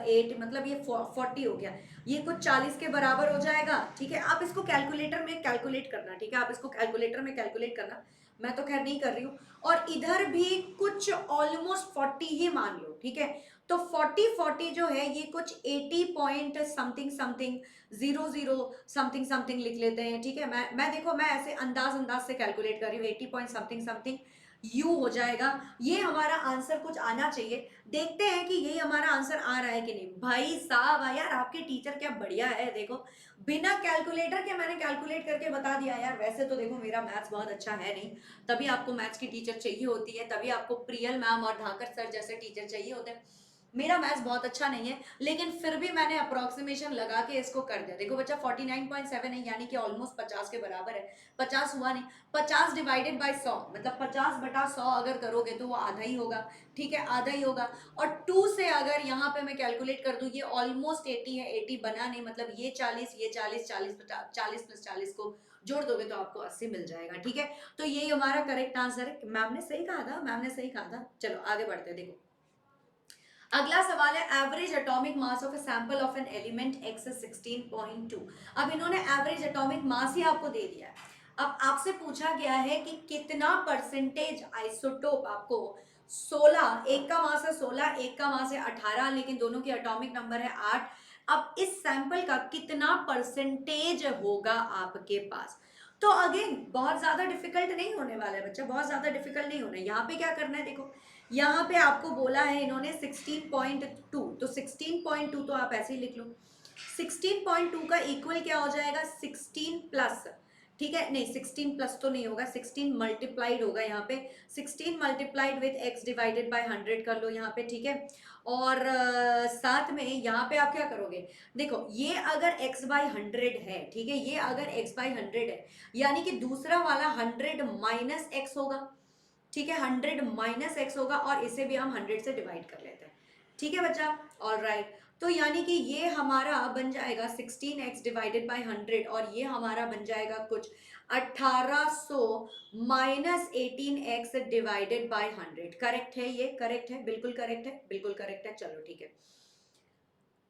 8 मतलब ये 40 हो गया, ये कुछ 40 के बराबर हो जाएगा। ठीक है, आप इसको कैलकुलेटर में कैलकुलेट करना। ठीक है, आप इसको कैलकुलेटर में कैलकुलेट करना, मैं तो खैर नहीं कर रही हूँ। और इधर भी कुछ ऑलमोस्ट 40 ही मान लो। ठीक है, तो 40 जो है ये कुछ 80 point something something 00 something something लिख लेते हैं। ठीक है, मैं देखो मैं ऐसे अंदाज से कैलकुलेट कर रही हूँ, 80 पॉइंट समथिंग समथिंग U हो जाएगा। ये हमारा आंसर कुछ आना चाहिए। देखते हैं कि यही हमारा आंसर आ रहा है कि नहीं। भाई साहब यार आपके टीचर क्या बढ़िया है, देखो बिना कैलकुलेटर के मैंने कैलकुलेट करके बता दिया यार। वैसे तो देखो मेरा मैथ्स बहुत अच्छा है नहीं, तभी आपको मैथ्स की टीचर चाहिए होती है, तभी आपको प्रियल मैम और धाकर सर जैसे टीचर चाहिए होते हैं। मेरा मैथ्स बहुत अच्छा नहीं है, लेकिन फिर भी मैंने अप्रोक्सीमेशन लगा के इसको कर दिया। देखो बच्चा 49.7 है, यानी कि ऑलमोस्ट 50 के बराबर है। 50 हुआ नहीं, 50 डिवाइडेड बाय 100 मतलब 50/100 अगर करोगे तो वो आधा ही होगा। ठीक है, आधा ही होगा। और 2 से अगर यहाँ पे मैं कैलकुलेट कर दूं, ये ऑलमोस्ट 80 है, 80 बना नहीं, मतलब ये 40, ये 40, 40 प्लस 40 को जोड़ दोगे तो आपको 80 मिल जाएगा। ठीक है, तो यही हमारा करेक्ट आंसर है। मैम ने सही कहा था, मैम ने सही कहा था। चलो आगे बढ़ते हैं। देखो अगला सवाल है, average atomic mass of a sample of an element x 16.2। अब इन्होंने एवरेज एटॉमिक मास ही आपको दे दिया है। अब आपसे पूछा गया है कि कितना परसेंटेज आइसोटोप आपको 16, एक का मास है 16, एक का मास है 18, लेकिन दोनों की एटॉमिक नंबर है 8। अब इस सैंपल का कितना परसेंटेज होगा आपके पास। तो अगेन बहुत ज्यादा डिफिकल्ट नहीं होने वाला है बच्चा, बहुत ज्यादा डिफिकल्ट नहीं होना है। यहाँ पे क्या करना है, देखो यहाँ पे आपको बोला है इन्होंने 16.2, तो 16.2 तो आप ऐसे ही लिख लो। 16.2 का इक्वल क्या हो जाएगा, 16 प्लस। ठीक है, नहीं 16 प्लस तो नहीं होगा, 16 मल्टीप्लाइड होगा यहाँ पे। 16 multiplied with x divided by 100 कर लो यहाँ पे। ठीक है, और साथ में यहाँ पे आप क्या करोगे, देखो ये अगर x बाई 100 है, ठीक है, ये अगर x बाई 100 है, यानी कि दूसरा वाला 100 माइनस एक्स होगा। ठीक है, 100 माइनस एक्स होगा, और इसे भी हम 100 से डिवाइड कर लेते हैं। ठीक है बच्चा, ऑल राइट। तो यानी कि ये हमारा बन जाएगा 16x डिवाइडेड बाई 100, और ये हमारा बन जाएगा कुछ 1800 minus 18x divided by 100। Correct है, ये करेक्ट है, बिल्कुल करेक्ट है, बिल्कुल करेक्ट है। चलो ठीक है,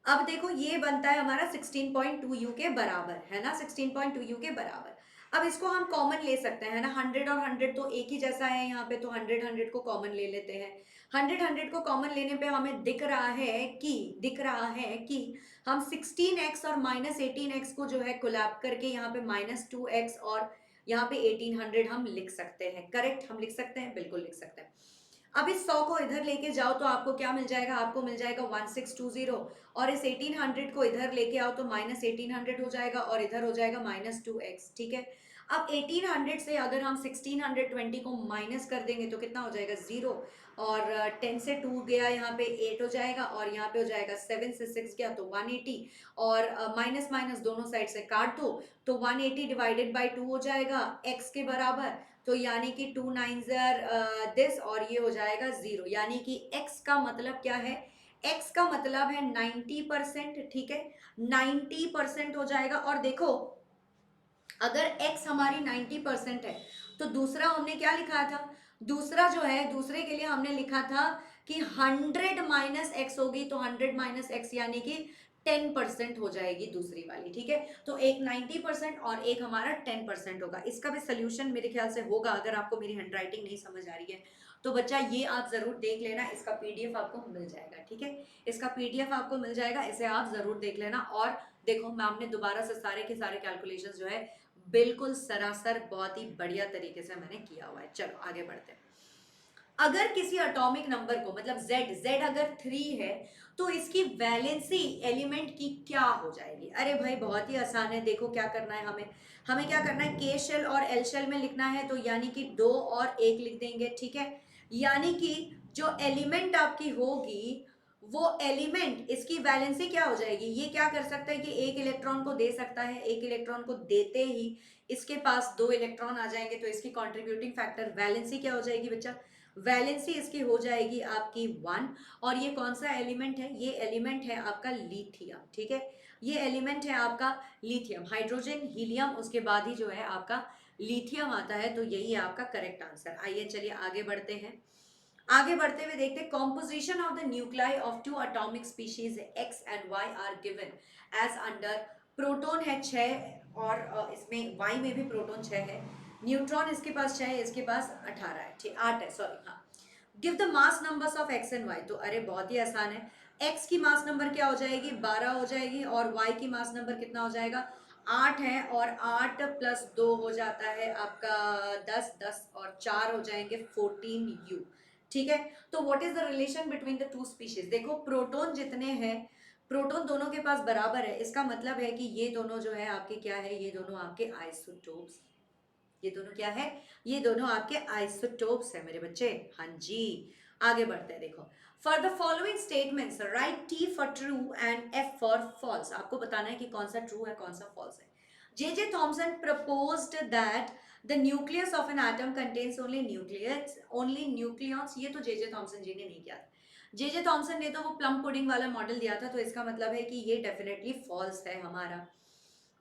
अब देखो ये बनता है हमारा 16.2u के बराबर, है ना, 16.2u के बराबर। अब इसको हम कॉमन ले सकते हैं ना, 100 और 100 तो एक ही जैसा है यहाँ पे, तो 100 100 को कॉमन ले लेते हैं। 100 100 को कॉमन लेने पे हमें दिख रहा है कि हम 16x और माइनस 18x को जो है कोलैब करके यहाँ पे -2x और यहाँ पे 1800 हम लिख सकते हैं। करेक्ट, हम लिख सकते हैं, बिल्कुल लिख सकते हैं। अब इस 100 को इधर लेके जाओ तो आपको क्या मिल जाएगा, आपको मिल जाएगा 1620, और इस 1800 को इधर लेके आओ तो -1800 हो जाएगा, और इधर हो जाएगा -2x। ठीक है, अब 1800 से अगर हम 1620 को माइनस कर देंगे तो कितना हो जाएगा, 0, और 10 से 2 गया यहाँ पे 8 हो जाएगा, और यहाँ पे हो जाएगा 7 से 6 गया तो 180, और माइनस माइनस दोनों साइड से काट दो तो 180 डिवाइडेड बाई 2 हो जाएगा x के बराबर। तो यानी कि 2 9 दिस, और ये हो जाएगा 0, यानी कि x का मतलब क्या है, x का मतलब है 90%। ठीक है, 90% हो जाएगा। और देखो अगर x हमारी 90% है तो दूसरा हमने क्या लिखा था, दूसरा जो है, दूसरे के लिए हमने लिखा था कि 100 माइनस एक्स होगी, तो 100 माइनस एक्स यानी कि 10% हो जाएगी दूसरी वाली। ठीक है, तो एक 90% और एक हमारा 10% होगा। इसका भी सोल्यूशन मेरे ख्याल से होगा, अगर आपको मेरी हैंडराइटिंग नहीं समझ आ रही है तो बच्चा ये आप जरूर देख लेना, इसका पीडीएफ आपको मिल जाएगा। ठीक है, इसका पीडीएफ आपको मिल जाएगा, इसे आप जरूर देख लेना। और देखो मैम ने दोबारा से सारे के सारे कैलकुलेशंस जो है बिल्कुल सरासर बहुत ही बढ़िया तरीके से मैंने किया हुआ है। चलो आगे बढ़ते हैं। अगर किसी एटॉमिक नंबर को, मतलब z अगर 3 है तो इसकी वैलेंसी एलिमेंट की क्या हो जाएगी। अरे भाई बहुत ही आसान है, देखो क्या करना है हमें, हमें क्या करना है, k शेल और l शेल में लिखना है, तो यानी कि 2 और 1 लिख देंगे। ठीक है, यानी कि जो एलिमेंट आपकी होगी वो एलिमेंट, इसकी वैलेंसी क्या हो जाएगी, ये क्या कर सकता है कि एक इलेक्ट्रॉन को दे सकता है, एक इलेक्ट्रॉन को देते ही इसके पास 2 इलेक्ट्रॉन आ जाएंगे, तो इसकी कॉन्ट्रीब्यूटिंग फैक्टर वैलेंसी क्या हो जाएगी बच्चा, वैलेंसी इसकी हो जाएगी आपकी 1। और ये कौन सा एलिमेंट है, ये एलिमेंट है आपका लिथियम। ठीक है, ये एलिमेंट है आपका लिथियम, हाइड्रोजन हीलियम उसके बाद ही जो है आपका लिथियम आता है, तो यही है आपका करेक्ट आंसर। आइए चलिए आगे बढ़ते हैं। आगे बढ़ते हुए देखते हैं, composition of the nuclei of 2 atomic species x and y are given as under. Proton है 6, और इसमें y में भी प्रोटॉन 6 है, न्यूट्रॉन इसके पास 6 है, इसके पास 18 है, ठीक 8 है, सॉरी। हाँ, give the mass numbers of x and y। तो अरे बहुत ही आसान है, x की मास नंबर क्या हो जाएगी, 12 हो जाएगी, और y की मास नंबर कितना हो जाएगा, 8 है और 8 प्लस 2 हो जाता है आपका 10, 10 और 4 हो जाएंगे 14U। ठीक है, तो what is the relation between the two species? देखो प्रोटॉन जितने हैं, प्रोटॉन दोनों के पास बराबर है, इसका मतलब है कि ये दोनों जो है आपके क्या है, ये दोनों आपके आइसोटोप्स। ये दोनों क्या है, ये दोनों आपके आइसोटोप्स है मेरे बच्चे। हाँ जी, आगे बढ़ते हैं। देखो, for the following statements write T for true and F for false. आपको बताना है कि कौन सा ट्रू है कौन सा फॉल्स है। J Thomson proposed that the nucleus of an atom contains only nucleons. ये तो जे थॉमसन जी ने नहीं किया था। जे थॉमसन ने तो वो प्लम पुडिंग वाला मॉडल दिया था, तो इसका मतलब है कि ये डेफिनेटली फॉल्स है हमारा।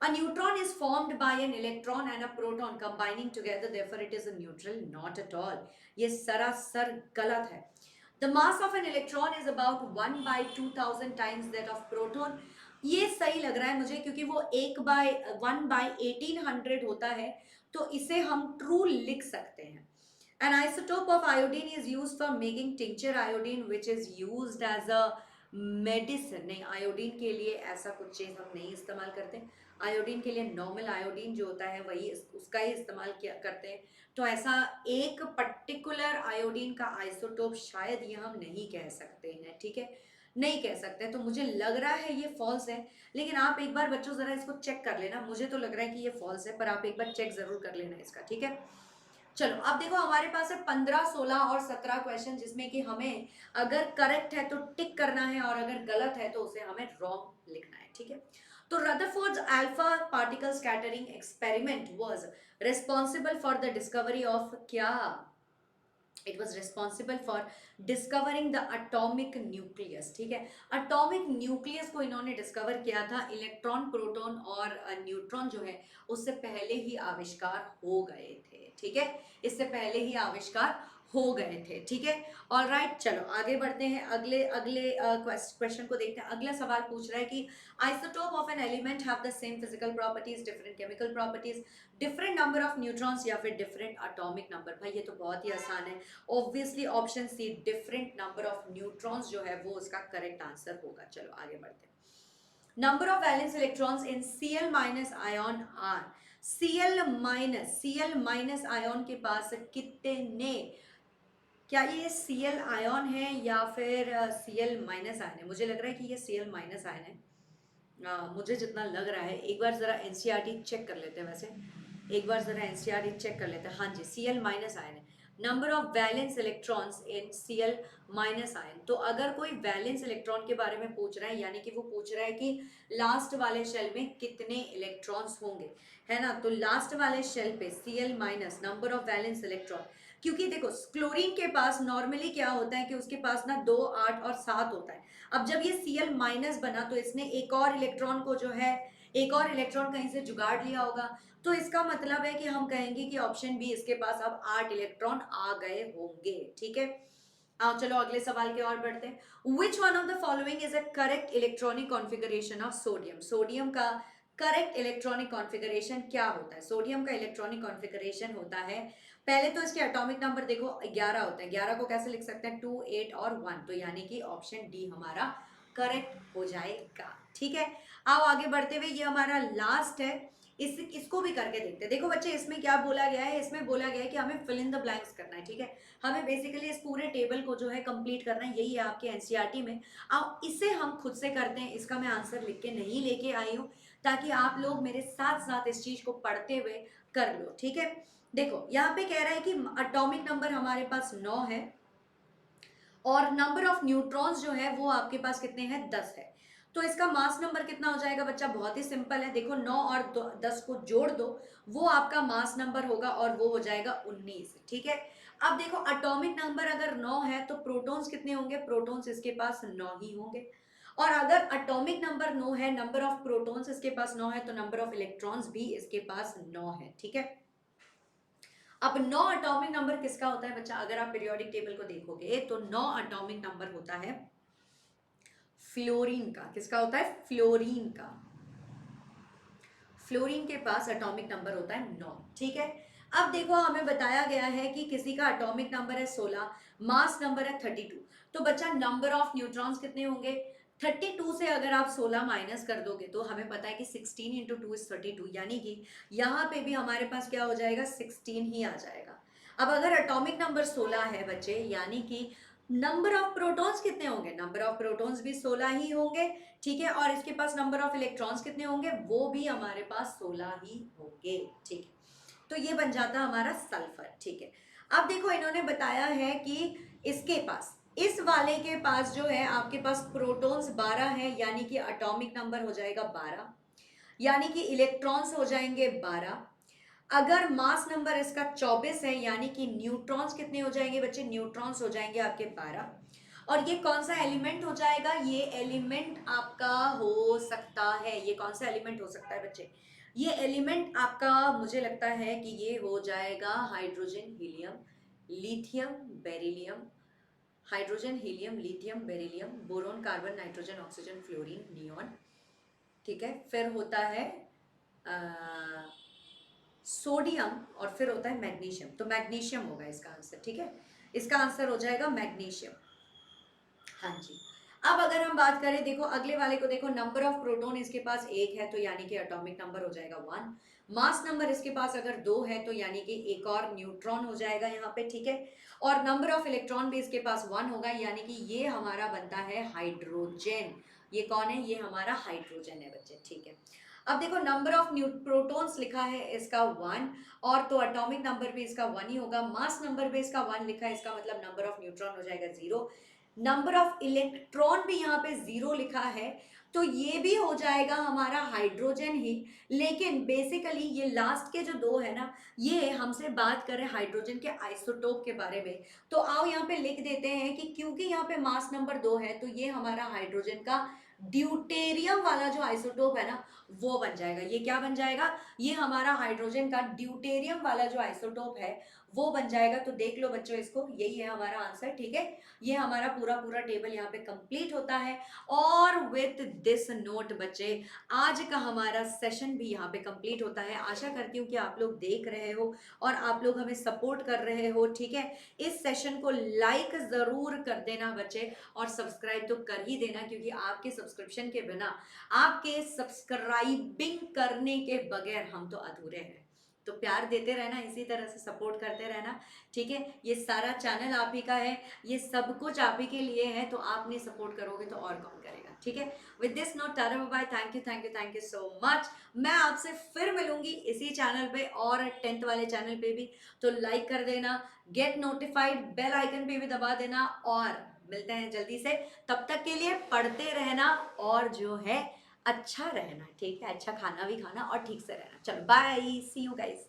A neutron is formed by an electron and a proton combining together, therefore it is a neutral, not at all. ये सरासर गलत है। The mass of an electron is about 1 by 2000 times that of proton. ये सही लग रहा है मुझे, क्योंकि वो 1 by 1800 होता है, तो इसे हम ट्रू लिख सकते हैं। An isotope of iodine is used for making tincture iodine, which is used as a medicine. नहीं, आयोडीन के लिए ऐसा कुछ चीज हम नहीं इस्तेमाल करते। आयोडीन के लिए नॉर्मल आयोडीन जो होता है वही उसका ही इस्तेमाल किया करते हैं। तो ऐसा एक पर्टिकुलर आयोडीन का आइसोटोप शायद ये हम नहीं कह सकते हैं। ठीक है, नहीं कह सकते, तो मुझे लग रहा है ये फॉल्स है। लेकिन आप एक बार बच्चों जरा इसको चेक कर लेना। मुझे तो लग रहा है कि ये फॉल्स है, पर आप एक बार चेक जरूर कर लेना इसका। ठीक है, चलो अब देखो हमारे पास है 15, 16 और 17 क्वेश्चन, जिसमें कि हमें अगर करेक्ट है तो टिक करना है और अगर गलत है तो उसे हमें रॉन्ग लिखना है। ठीक है, तो Rutherford's alpha particle scattering experiment was responsible for the discovery of क्या? It was responsible for discovering the atomic nucleus. ठीक है, अटोमिक न्यूक्लियस को इन्होंने डिस्कवर किया था। इलेक्ट्रॉन, प्रोटॉन और न्यूट्रॉन जो है उससे पहले ही आविष्कार हो गए थे। ठीक है, इससे पहले ही आविष्कार हो गए थे। ठीक है, ऑल राइट, चलो आगे बढ़ते हैं। अगले अगले क्वेश्चन को देखते हैं। अगला सवाल पूछ रहा है कि isotope of an element have the same physical properties, different chemical properties, different number of neutrons या फिर डिफरेंट एटॉमिक नंबर। भाई ये तो बहुत ही आसान है, obviously option C different number of neutrons जो है वो उसका करेक्ट आंसर होगा। चलो आगे बढ़ते हैं। Number of valence electrons in Cl minus ion are. Cl minus ion के पास कितने, क्या ये Cl आयोन है या फिर Cl माइनस आयन है? मुझे लग रहा है कि ये Cl माइनस आयन है, मुझे जितना लग रहा है। एक बार जरा एनसीईआरटी चेक कर लेते हैं। वैसे एक बार जरा एनसीईआरटी चेक कर लेते हैं। हाँ जी, Cl माइनस आयन है। Number of valence electrons in Cl minus ion. तो अगर कोई वैलेंस इलेक्ट्रॉन के बारे में पूछ रहा है, यानी कि वो पूछ रहा है कि लास्ट वाले शेल में कितने इलेक्ट्रॉन्स होंगे, है ना? तो लास्ट वाले शेल पे Cl minus number of valence electron, क्योंकि देखो क्लोरीन के पास नॉर्मली क्या होता है कि उसके पास ना 2, 8 और 7 होता है। अब जब ये Cl माइनस बना तो इसने एक और इलेक्ट्रॉन को जो है, एक और इलेक्ट्रॉन कहीं से जुगाड़ लिया होगा। तो इसका मतलब है कि हम कहेंगे कि ऑप्शन बी, इसके पास अब 8 इलेक्ट्रॉन आ गए होंगे। ठीक है, आओ चलो अगले सवाल की ओर बढ़ते हैं। Which one of the following is a correct electronic configuration of sodium? Sodium का करेक्ट इलेक्ट्रॉनिक कॉन्फ़िगरेशन क्या होता है? सोडियम का इलेक्ट्रॉनिक कॉन्फ़िगरेशन होता है, पहले तो इसके एटॉमिक नंबर देखो 11 होते हैं। 11 को कैसे लिख सकते हैं? 2, 8 और 1। तो यानी कि ऑप्शन डी हमारा करेक्ट हो जाएगा। ठीक है, आओ आगे बढ़ते हुए, ये हमारा लास्ट है, इसको भी करके देखते हैं। देखो बच्चे, इसमें क्या बोला गया है? इसमें बोला गया है कि हमें फिल इन द ब्लैंक्स करना है। ठीक है, हमें बेसिकली इस पूरे टेबल को जो है कंप्लीट करना है। यही है आपके एनसीईआरटी में। अब इसे हम खुद से करते हैं। इसका मैं आंसर लिख के नहीं लेके आई हूँ, ताकि आप लोग मेरे साथ साथ इस चीज को पढ़ते हुए कर लो। ठीक है, देखो यहाँ पे कह रहा है कि एटॉमिक नंबर हमारे पास 9 है और नंबर ऑफ न्यूट्रॉन्स जो है वो आपके पास कितने हैं? 10 है। तो इसका मास नंबर कितना हो जाएगा बच्चा? बहुत ही सिंपल है। देखो 9 और 10 को जोड़ दो, वो आपका मास नंबर होगा और वो हो जाएगा 19। ठीक है, अब देखो एटॉमिक नंबर अगर 9 है तो प्रोटॉन्स कितने होंगे? प्रोटॉन्स इसके पास 9 ही होंगे। और अगर एटॉमिक नंबर 9 है, नंबर ऑफ प्रोटॉन्स इसके पास 9 है, तो नंबर ऑफ इलेक्ट्रॉन्स भी इसके पास 9 है। ठीक है, अब 9 एटॉमिक नंबर किसका होता है बच्चा? अगर आप पीरियोडिक टेबल को देखोगे तो 9 एटॉमिक नंबर होता है फ्लोरीन का। किसका होता है? फ्लोरीन का। फ्लोरीन के पास एटॉमिक नंबर होता है 9। ठीक है, अब देखो हमें बताया गया है कि किसी का एटॉमिक नंबर है 16, मास नंबर है 32। तो बच्चा नंबर ऑफ न्यूट्रॉन्स कितने होंगे? 32 से अगर आप 16 माइनस कर दोगे तो हमें पता है कि 16 इंटू टू इज 32, यानी कि यहाँ पे भी हमारे पास क्या हो जाएगा, 16 ही आ जाएगा। अब अगर एटॉमिक नंबर 16 है बच्चे, यानी कि नंबर ऑफ प्रोटॉन्स कितने होंगे, नंबर ऑफ प्रोटॉन्स भी 16 ही होंगे, ठीक है। और इसके पास नंबर ऑफ इलेक्ट्रॉन्स कितने होंगे, वो भी हमारे पास 16 ही होंगे, ठीक है। तो ये बन जाता हमारा सल्फर, ठीक है। अब देखो इन्होंने बताया है कि इसके पास, इस वाले के पास जो है आपके पास प्रोटॉन्स 12 है, यानी कि एटॉमिक नंबर हो जाएगा 12, यानी कि इलेक्ट्रॉन्स हो जाएंगे 12। अगर मास नंबर इसका 24 है, यानी कि न्यूट्रॉन्स कितने हो जाएंगे बच्चे, न्यूट्रॉन्स हो जाएंगे आपके 12। और ये कौन सा एलिमेंट हो जाएगा, ये एलिमेंट आपका हो सकता है, ये कौन सा एलिमेंट हो सकता है बच्चे, ये एलिमेंट आपका मुझे लगता है कि ये हो जाएगा hydrogen helium lithium beryllium, hydrogen helium lithium beryllium boron carbon nitrogen oxygen fluorine neon, ठीक है। फिर होता है सोडियम, और फिर होता है मैग्नीशियम, तो मैग्नीशियम होगा इसका आंसर, ठीक है। इसका आंसर हो जाएगा मैग्नीशियम, हाँ जी। अब अगर हम बात करें, देखो अगले वाले को देखो, नंबर ऑफ प्रोटॉन इसके पास एक है, तो यानी कि एटॉमिक नंबर हो जाएगा 1। मास नंबर इसके पास अगर 2 है, तो यानी कि एक और न्यूट्रॉन हो जाएगा यहाँ पे, ठीक है। और नंबर ऑफ इलेक्ट्रॉन भी इसके पास 1 होगा, यानी कि ये हमारा बनता है हाइड्रोजन। ये कौन है, ये हमारा हाइड्रोजन है बच्चे, ठीक है। अब देखो नंबर ऑफ प्रोटॉन्स लिखा है इसका 1, और तो एटॉमिक नंबर भी इसका 1 ही होगा। मास नंबर भी इसका 1 लिखा है, इसका मतलब नंबर ऑफ न्यूट्रॉन हो जाएगा 0। नंबर ऑफ इलेक्ट्रॉन भी यहाँ पे 0 लिखा है, तो ये भी हो जाएगा हमारा हाइड्रोजन ही। लेकिन बेसिकली ये लास्ट के जो दो है ना, ये हमसे बात करें हाइड्रोजन के आइसोटोप के बारे में, तो आओ यहाँ पे लिख देते हैं कि क्योंकि यहाँ पे मास नंबर 2 है, तो ये हमारा हाइड्रोजन का ड्यूटेरियम वाला जो आइसोटोप है ना, वो बन जाएगा। ये क्या बन जाएगा, ये हमारा हाइड्रोजन का ड्यूटेरियम वाला जो आइसोटोप है वो बन जाएगा। तो देख लो बच्चों इसको, यही है हमारा आंसर, ठीक है। ये हमारा पूरा पूरा टेबल यहाँ पे कंप्लीट होता है। और विथ दिस नोट बच्चे, आज का हमारा सेशन भी यहाँ पे कंप्लीट होता है। आशा करती हूँ कि आप लोग देख रहे हो और आप लोग हमें सपोर्ट कर रहे हो, ठीक है। इस सेशन को लाइक जरूर कर देना बच्चे, और सब्सक्राइब तो कर ही देना, क्योंकि आपके सब्सक्रिप्शन के बिना, आपके सब्सक्राइबिंग करने के बगैर हम तो अधूरे हैं। तो प्यार देते रहना, इसी तरह से सपोर्ट करते रहना, ठीक है। ये सारा चैनल आप ही का है, ये सब कुछ आप ही के लिए है, तो आप नहीं सपोर्ट करोगे तो और कौन करेगा, ठीक है। With this note tata bye, thank you thank you thank you so much. मैं आपसे फिर मिलूंगी इसी चैनल पे और 10th वाले चैनल पे भी, तो लाइक कर देना, गेट नोटिफाइड, बेल आइकन पे भी दबा देना, और मिलते हैं जल्दी से। तब तक के लिए पढ़ते रहना और जो है अच्छा रहना, ठीक है। अच्छा खाना भी खाना और ठीक से रहना। चलो बाय, सी यू गाइस।